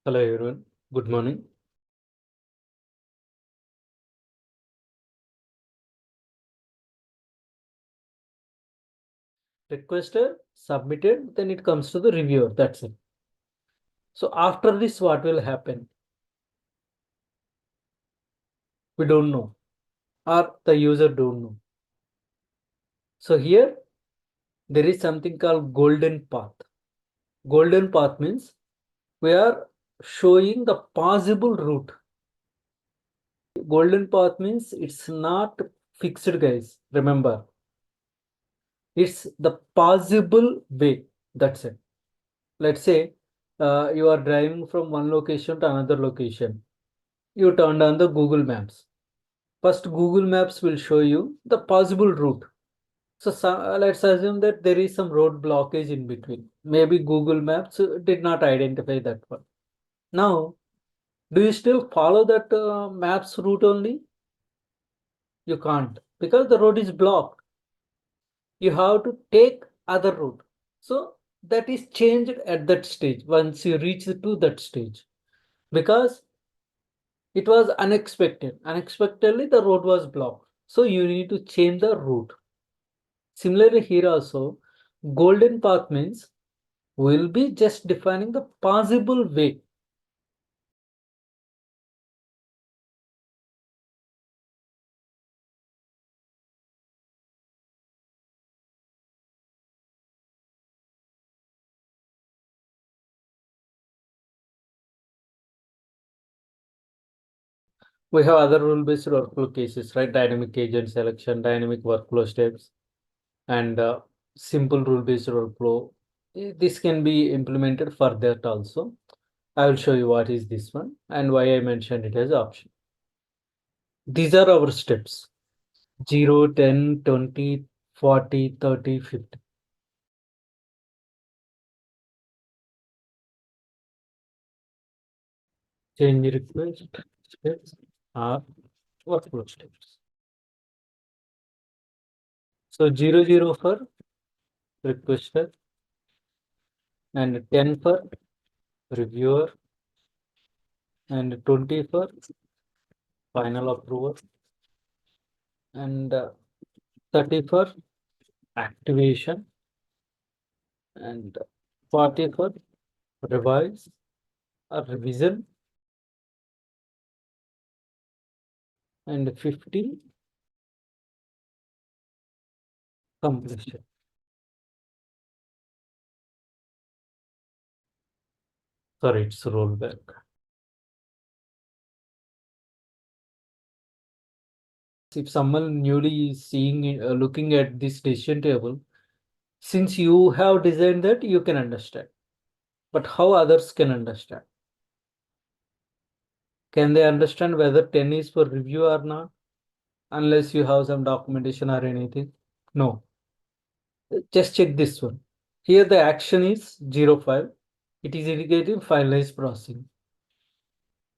Hello everyone, good morning. Requester submitted, then it comes to the reviewer. That's it. So after this, what will happen? We don't know, or the user don't know. So here there is something called golden path. Golden path means we are showing the possible route. Golden path means it's not fixed, guys. Remember, it's the possible way. That's it. Let's say you are driving from one location to another location. You turned on the Google Maps. First, Google Maps will show you the possible route. So let's assume that there is some road blockage in between. Maybe Google Maps did not identify that one. Now, do you still follow that maps route only? You can't because the road is blocked. You have to take other route. So that is changed at that stage once you reach to that stage because it was unexpected. Unexpectedly, the road was blocked. So you need to change the route. Similarly, here also, golden path means we'll be just defining the possible way. We have other rule-based workflow cases, right? Dynamic agent selection, dynamic workflow steps, and simple rule-based workflow. This can be implemented for that also. I will show you what is this one and why I mentioned it as option. These are our steps: 0, 10, 20, 40, 30, 50. Change request steps are workflow steps. So 0, 0 for requester and 10 for reviewer and 20 for final approval and 30 for activation and 40 for revise or revision and 50 completion. Sorry, it's rollback. If someone newly is seeing looking at this decision table, since you have designed that, you can understand. But how others can understand? Can they understand whether 10 is for review or not? Unless you have some documentation or anything. No. Just check this one. Here the action is 05. It is indicating finalized processing.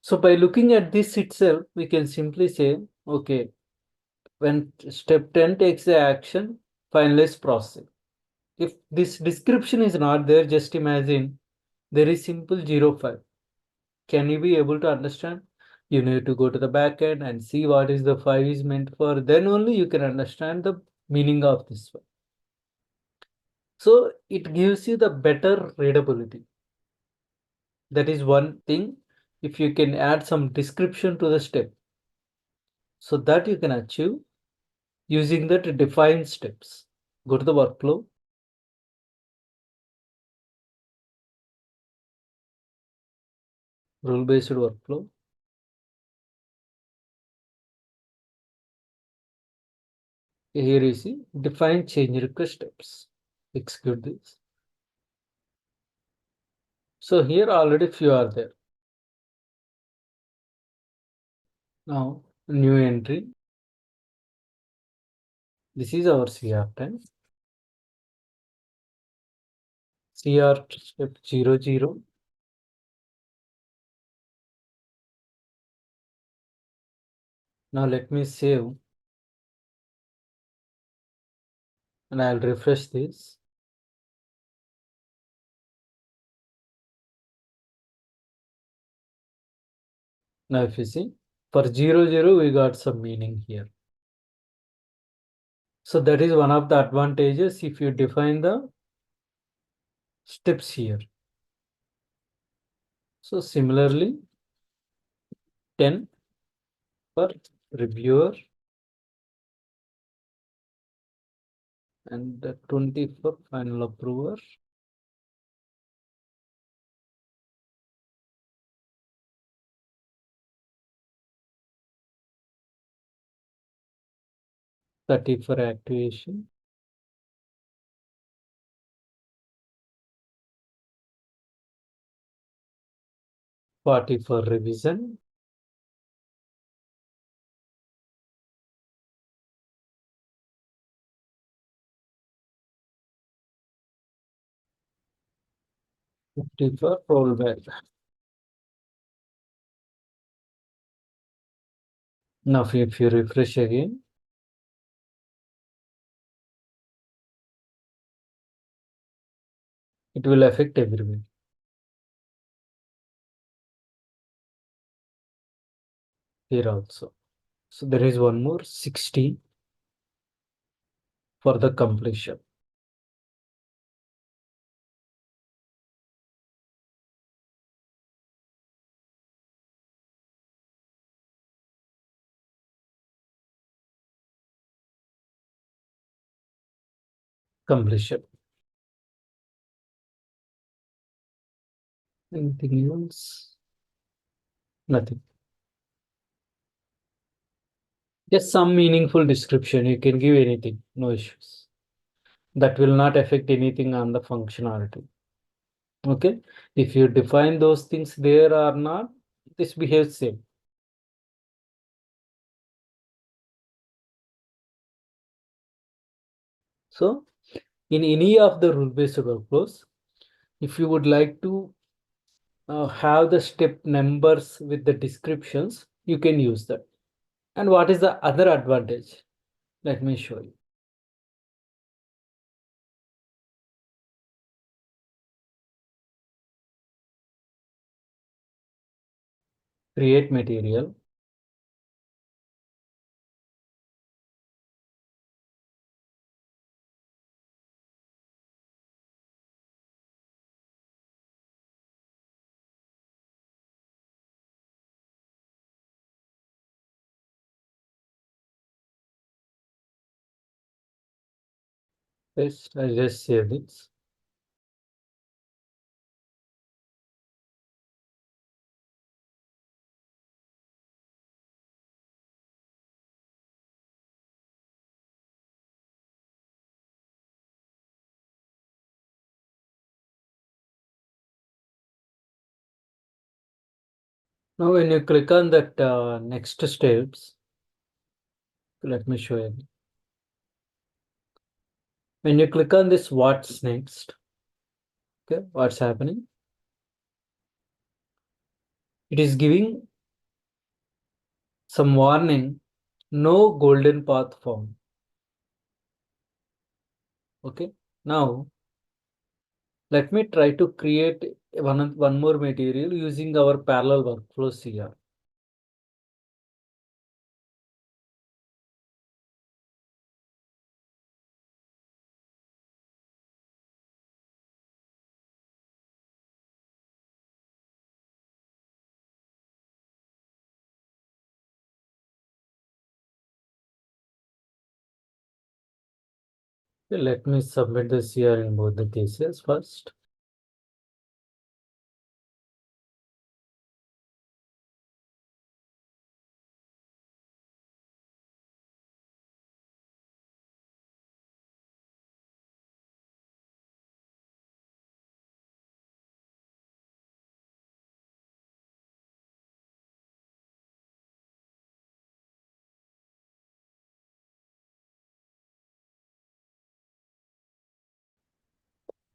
So by looking at this itself, we can simply say, okay, when step 10 takes the action, finalize processing. If this description is not there, just imagine there is simple 05. Can you be able to understand? You need to go to the backend and see what is the 5 is meant for. Then only you can understand the meaning of this one. So it gives you the better readability. That is one thing. If you can add some description to the step, so that you can achieve using that defined steps. Go to the workflow. Rule-based workflow. Here you see define change request steps. Execute this. So here already few are there. Now new entry. This is our CR10. CR step 00. Now let me save and I'll refresh this. Now if you see, for 0, 0, we got some meaning here. So that is one of the advantages if you define the steps here. So similarly, 10 for reviewer and 20 for final approver. 30 for activation. 40 for revision. 50 for rollback. Now if you refresh again, it will affect everyone. Here also. So there is one more 60 for the completion. Completion. Anything else? Nothing. Just some meaningful description. You can give anything, no issues. That will not affect anything on the functionality. Okay. If you define those things there or not, this behaves same. So in any of the rule-based workflows, if you would like to have the step numbers with the descriptions, you can use that. And what is the other advantage? Let me show you. Create material. Yes, I just save this. Now, when you click on that next steps, let me show you. When you click on this, what's next? Okay, what's happening? It is giving some warning, no golden path found. Okay, now let me try to create one more material using our parallel workflows here. Okay, let me submit this here in both the cases first.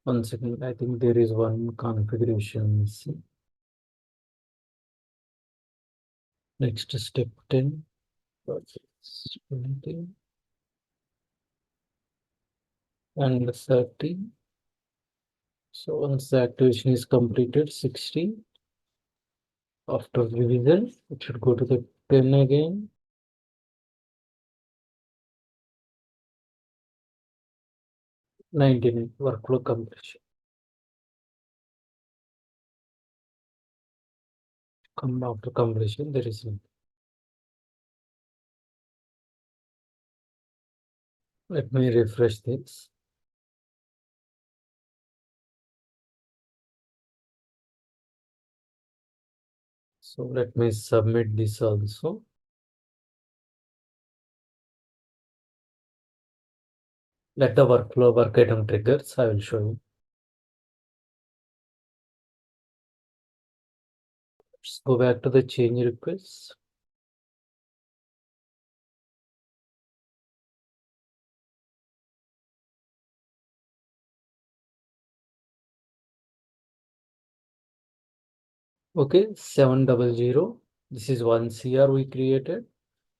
One second, I think there is one configuration missing. Next step 10. Process 20 and 30. So once the activation is completed, 60. After revision, it should go to the 10 again. 99 workflow completion. Come after completion, there is no. Let me refresh this. So let me submit this also. Let the workflow work item triggers. I will show you. Let's go back to the change requests. Okay, 700. This is one CR we created,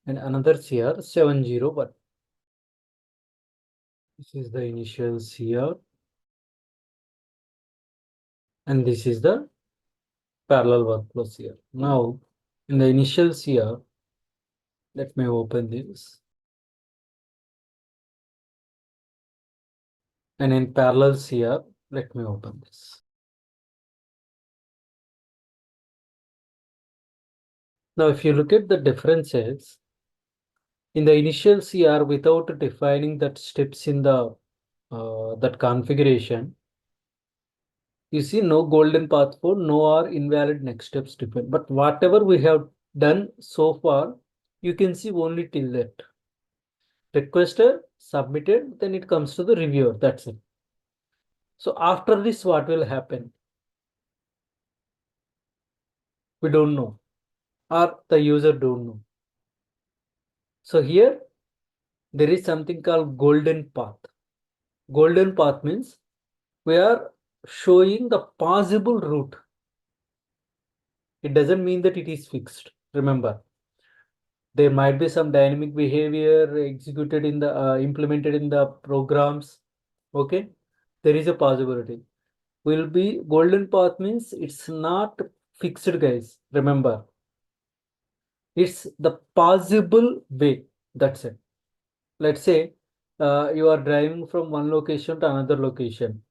and another CR 701. This is the initial CR, and this is the parallel workflow CR. Now, in the initial CR, let me open this. And in parallel CR, let me open this. Now, if you look at the differences, in the initial CR, without defining that steps in the that configuration, you see no golden path for, no or invalid next steps defined. But whatever we have done so far, you can see only till that. Requested, submitted, then it comes to the reviewer. That's it. So after this, what will happen? We don't know, or the user don't know. So here, there is something called golden path. Golden path means we are showing the possible route. It doesn't mean that it is fixed. Remember, there might be some dynamic behavior executed in the implemented in the programs. Okay, there is a possibility. Will be golden path means it's not fixed, guys. Remember, it's the possible way. That's it. Let's say you are driving from one location to another location.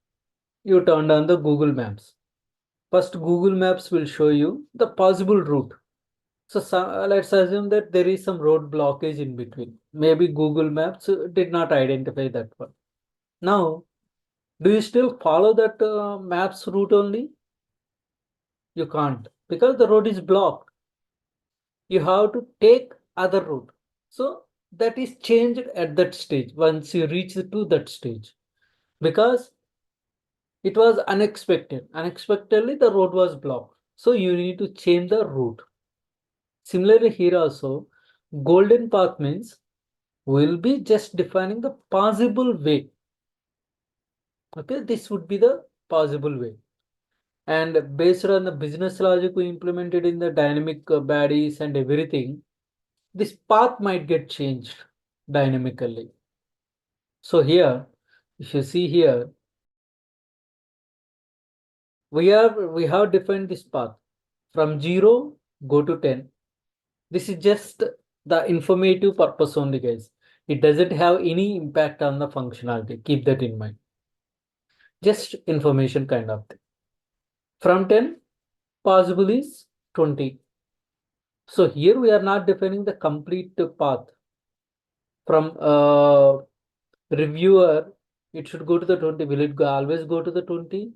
You turn on the Google Maps. First, Google Maps will show you the possible route. So let's assume that there is some road blockage in between. Maybe Google Maps did not identify that one. Now, do you still follow that maps route only? You can't, because the road is blocked. You have to take other route. So that is changed at that stage once you reach to that stage, because it was unexpected. Unexpectedly, the road was blocked. So you need to change the route. Similarly, here also, golden path means we'll be just defining the possible way. Okay, this would be the possible way. And based on the business logic we implemented in the dynamic baddies and everything, this path might get changed dynamically. So here, if you see here, we have defined this path from 0 go to 10. This is just the informative purpose only, guys. It doesn't have any impact on the functionality. Keep that in mind. Just information kind of thing. From 10, possible is 20. So here we are not defining the complete path. From reviewer, it should go to the 20. Will it always go to the 20?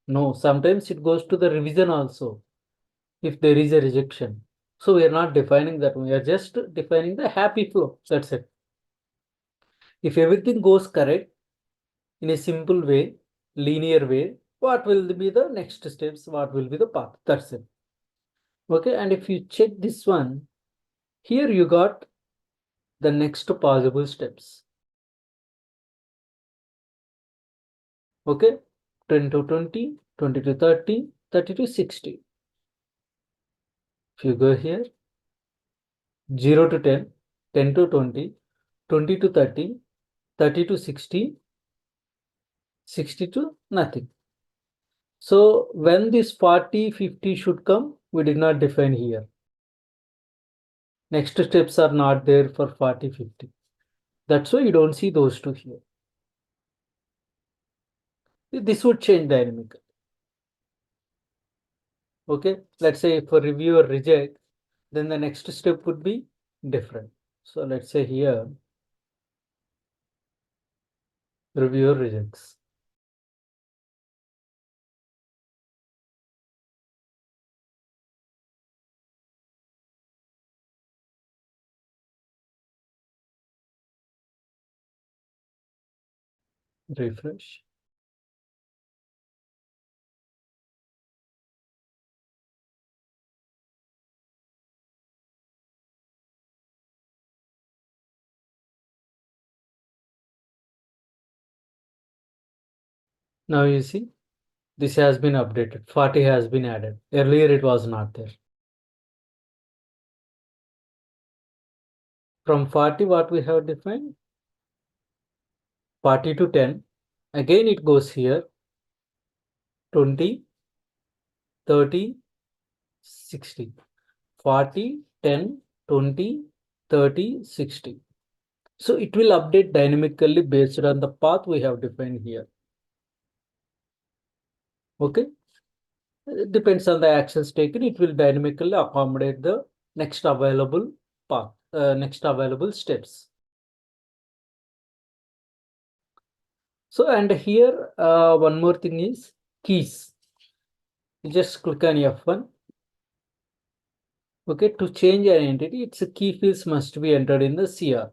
No, sometimes it goes to the revision also if there is a rejection. So we are not defining that. We are just defining the happy flow. That's it. If everything goes correct in a simple way, linear way, what will be the next steps? What will be the path? That's it. Okay, and if you check this one, here you got the next possible steps. Okay, 10 to 20, 20 to 30, 30 to 60. If you go here, 0 to 10, 10 to 20, 20 to 30, 30 to 60, 60 to nothing. So when this 40, 50 should come, we did not define here. Next steps are not there for 40, 50. That's why you don't see those two here. This would change dynamically. Okay, let's say for review or reject, then the next step would be different. So let's say here, reviewer rejects. Refresh. Now you see, this has been updated. 40 has been added. Earlier it was not there. From 40, what we have defined? 40 to 10. Again, it goes here. 20, 30, 60. 40, 10, 20, 30, 60. So it will update dynamically based on the path we have defined here. Okay. It depends on the actions taken. It will dynamically accommodate the next available path, next available steps. So, and here, one more thing is keys. You just click on F1. Okay, to change an entity, its key fields must be entered in the CR.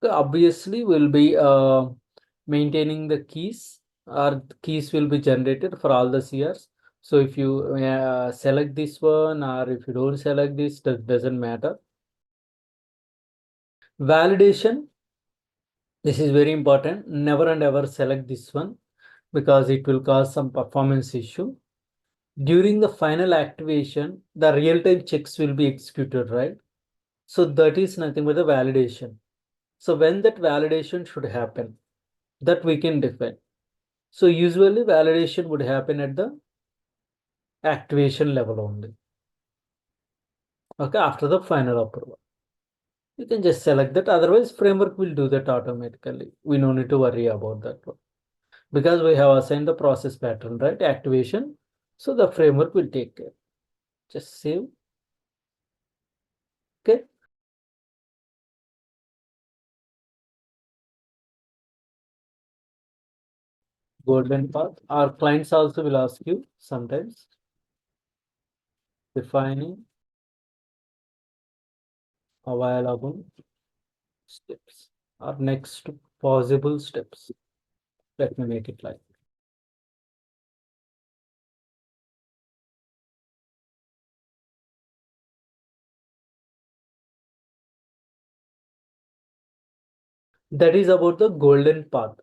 So obviously, we'll be maintaining the keys, or keys will be generated for all the CRs. So if you select this one, or if you don't select this, that doesn't matter. Validation, this is very important. Never and ever select this one because it will cause some performance issue. During the final activation, the real-time checks will be executed, right? So that is nothing but the validation. So when that validation should happen, that we can define. So usually validation would happen at the activation level only. Okay, after the final approval. You can just select that. Otherwise, framework will do that automatically. We no need to worry about that one. Because we have assigned the process pattern, right? Activation. So the framework will take care. Just save. Okay. Golden path. Our clients also will ask you sometimes defining available steps or next possible steps. Let me make it like that is about the golden path.